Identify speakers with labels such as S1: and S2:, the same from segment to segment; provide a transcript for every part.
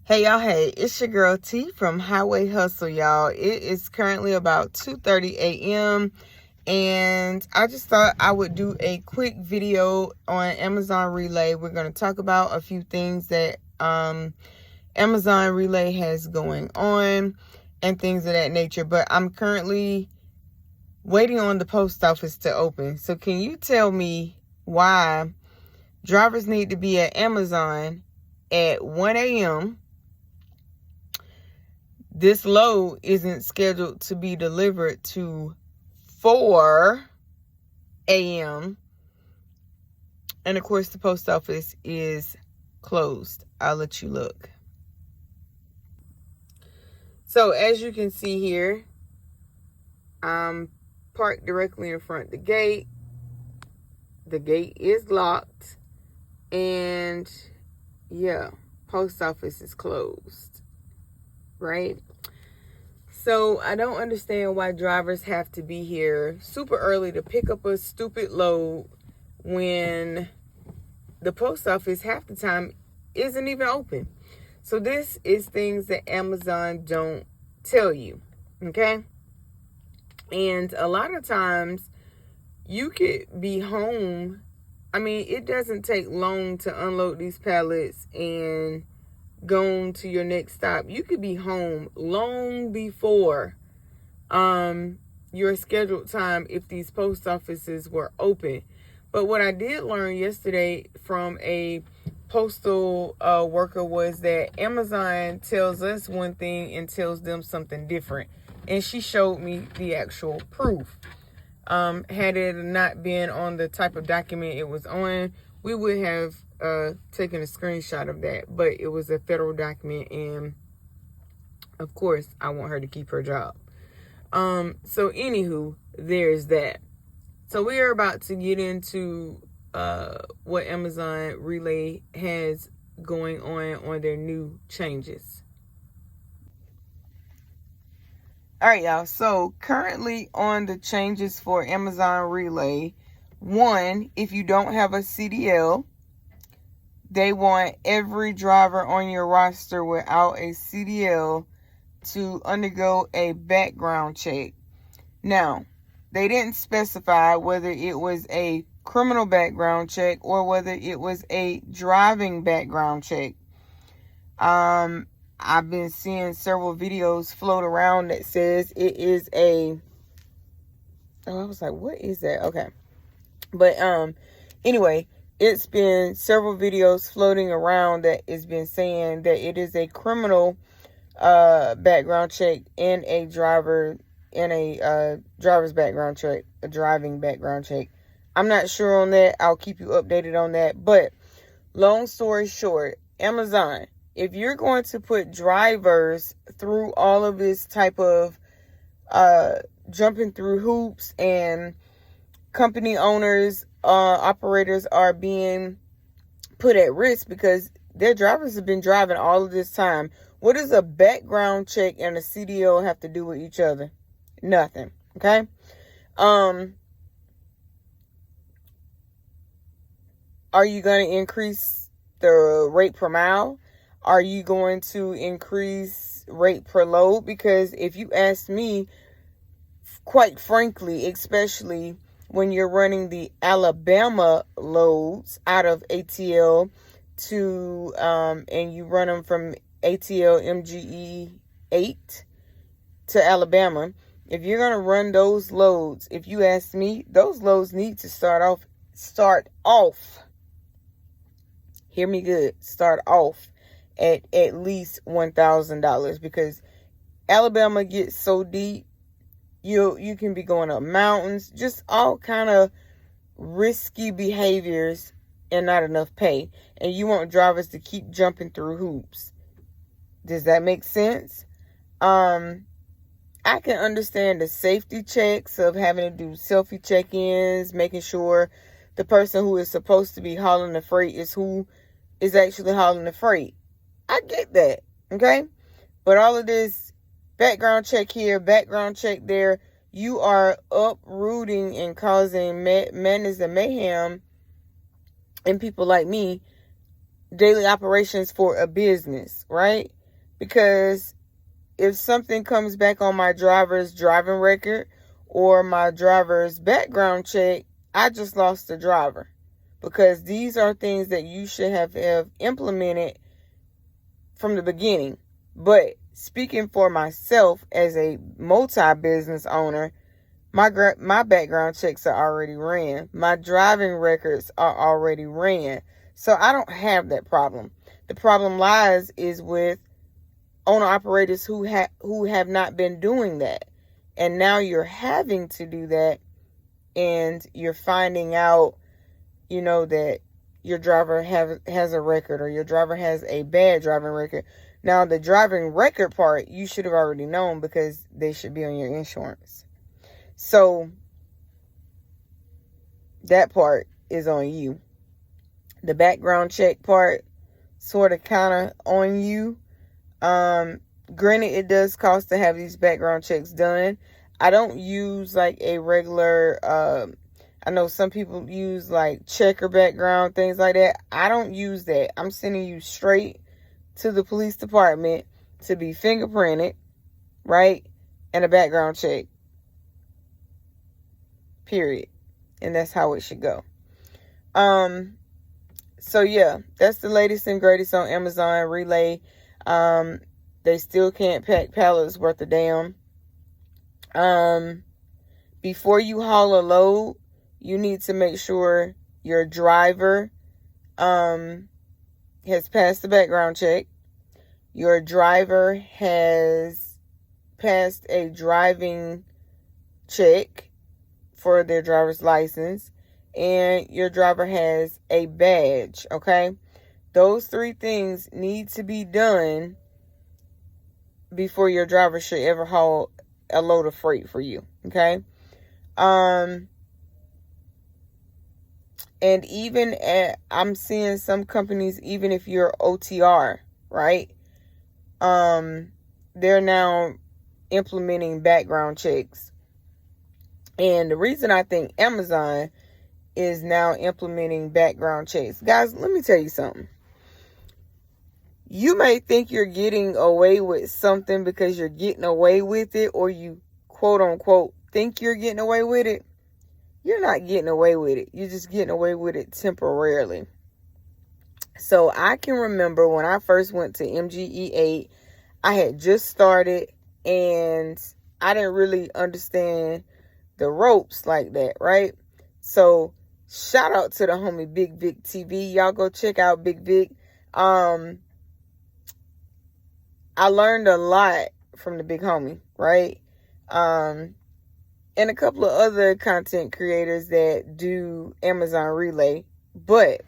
S1: Hey y'all, hey, it's your girl T from Highway Hustle, y'all. It is currently about 2:30 a.m. and I just thought I would do a quick video on Amazon Relay. We're going to talk about a few things that Amazon Relay has going on and things of that nature. But I'm currently waiting on the post office to open. So can you tell me why drivers need to be at Amazon at 1 a.m. This load isn't scheduled to be delivered to 4 a.m. And of course, the post office is closed. I'll let you look. So as you can see here, I'm parked directly in front of the gate. The gate is locked. And yeah, post office is closed. Right? So I don't understand why drivers have to be here super early to pick up a stupid load when the post office half the time isn't even open. So this is things that Amazon don't tell you, okay? And a lot of times you could be home. I mean, it doesn't take long to unload these pallets and going to your next stop. You could be home long before your scheduled time if these post offices were open. But what I did learn yesterday from a postal worker was that Amazon tells us one thing and tells them something different. And she showed me the actual proof. Had it not been on the type of document it was on, we would have taken a screenshot of that. But it was a federal document, and of course, I want her to keep her job. So anywho, there's that. So we are about to get into what Amazon Relay has going on their new changes. All right, y'all. So currently on the changes for Amazon Relay, one, if you don't have a CDL, they want every driver on your roster without a CDL to undergo a background check. Now, they didn't specify whether it was a criminal background check or whether it was a driving background check. I've been seeing several videos float around that says it is a... Oh, I was like, what is that? Okay. But anyway, it's been several videos floating around that has been saying that it is a criminal background check and a driver's background check, a driving background check. I'm not sure on that. I'll keep you updated on that. But long story short, Amazon, if you're going to put drivers through all of this type of jumping through hoops, and company owners, operators are being put at risk because their drivers have been driving all of this time. What does a background check and a CDL have to do with each other? Nothing. Okay. Are you going to increase the rate per mile? Are you going to increase rate per load? Because if you ask me, quite frankly, especially when you're running the Alabama loads out of ATL to, and you run them from ATL MGE 8 to Alabama, if you're going to run those loads, if you ask me, those loads need to start off, hear me good, start off at least $1,000, because Alabama gets so deep, you can be going up mountains, just all kind of risky behaviors and not enough pay. And you want drivers to keep jumping through hoops. Does that make sense? I can understand the safety checks of having to do selfie check-ins, making sure the person who is supposed to be hauling the freight is who is actually hauling the freight. I get that, okay? But all of this background check here, background check there, you are uprooting and causing madness and mayhem in people like me, daily operations for a business, right? because if something comes back on my driver's driving record or my driver's background check, I just lost the driver, because these are things that you should have implemented from the beginning. But speaking for myself as a multi-business owner, my background checks are already ran. My driving records are already ran. So I don't have that problem. The problem lies is with owner-operators who have not been doing that. And now you're having to do that, and you're finding out, that your driver has a record, or your driver has a bad driving record. Now, the driving record part, you should have already known, because they should be on your insurance. So that part is on you. The background check part, sort of kind of on you. Granted, it does cost to have these background checks done. I don't use like a regular, I know some people use like checker background, things like that. I don't use that. I'm sending you straight to the police department to be fingerprinted, right? And a background check. Period. And that's how it should go. So yeah, that's the latest and greatest on Amazon Relay. They still can't pack pallets worth a damn. Before you haul a load, you need to make sure your driver has passed the background check. Your driver has passed a driving check for their driver's license, and your driver has a badge, okay? Those 3 things need to be done before your driver should ever haul a load of freight for you, okay? And even I'm seeing some companies, even if you're OTR, right? They're now implementing background checks. And the reason I think Amazon is now implementing background checks, guys, let me tell you something. You may think you're getting away with something because you're getting away with it, or you quote unquote think you're getting away with it. You're not getting away with it. You're just getting away with it temporarily. So I can remember when I first went to MGE8, I had just started and I didn't really understand the ropes like that, right? So shout out to the homie Big Vic TV. Y'all go check out Big Vic. I learned a lot from the big homie, right? And a couple of other content creators that do Amazon Relay. But,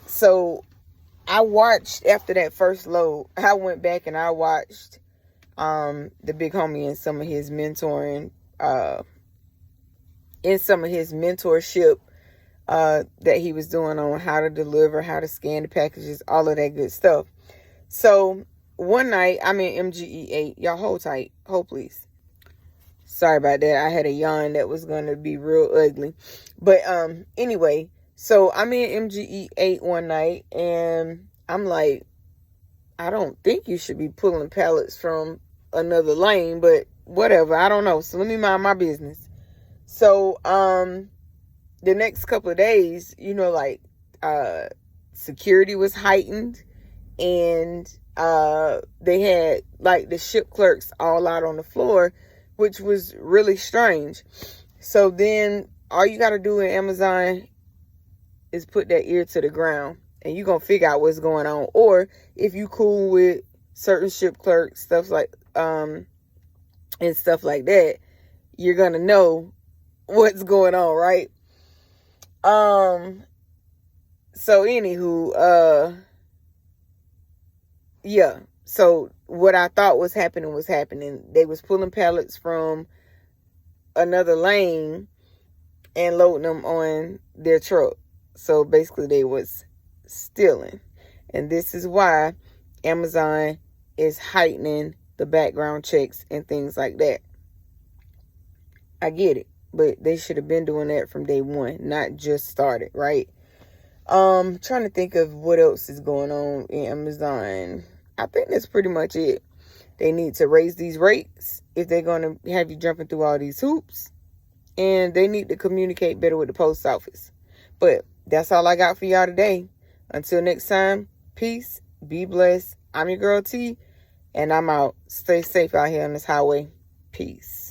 S1: so I watched after that first load, I went back and I watched, the big homie and some of his mentoring, in some of his mentorship, that he was doing on how to deliver, how to scan the packages, all of that good stuff. So one night I'm in MGE8. Y'all hold tight. Hold please. Sorry about that. I had a yawn that was going to be real ugly. But anyway, so I'm in MGE8 one night and I'm like, I don't think you should be pulling pallets from another lane, but whatever. I don't know. So let me mind my business. So the next couple of days, security was heightened. And they had like the ship clerks all out on the floor, which was really strange. So then all you got to do in Amazon is put that ear to the ground and you're going to figure out what's going on. Or if you cool with certain ship clerks, stuff like, and stuff like that, you're going to know what's going on, right? So anywho, yeah, so what I thought was happening. They was pulling pallets from another lane and loading them on their truck. So basically they was stealing. And this is why Amazon is heightening the background checks and things like that. I get it, but they should have been doing that from day one, not just started, right? Trying to think of what else is going on in Amazon. I think that's pretty much it. They need to raise these rates if they're going to have you jumping through all these hoops. And they need to communicate better with the post office. But that's all I got for y'all today. Until next time, peace, be blessed. I'm your girl T, and I'm out. Stay safe out here on this highway. Peace.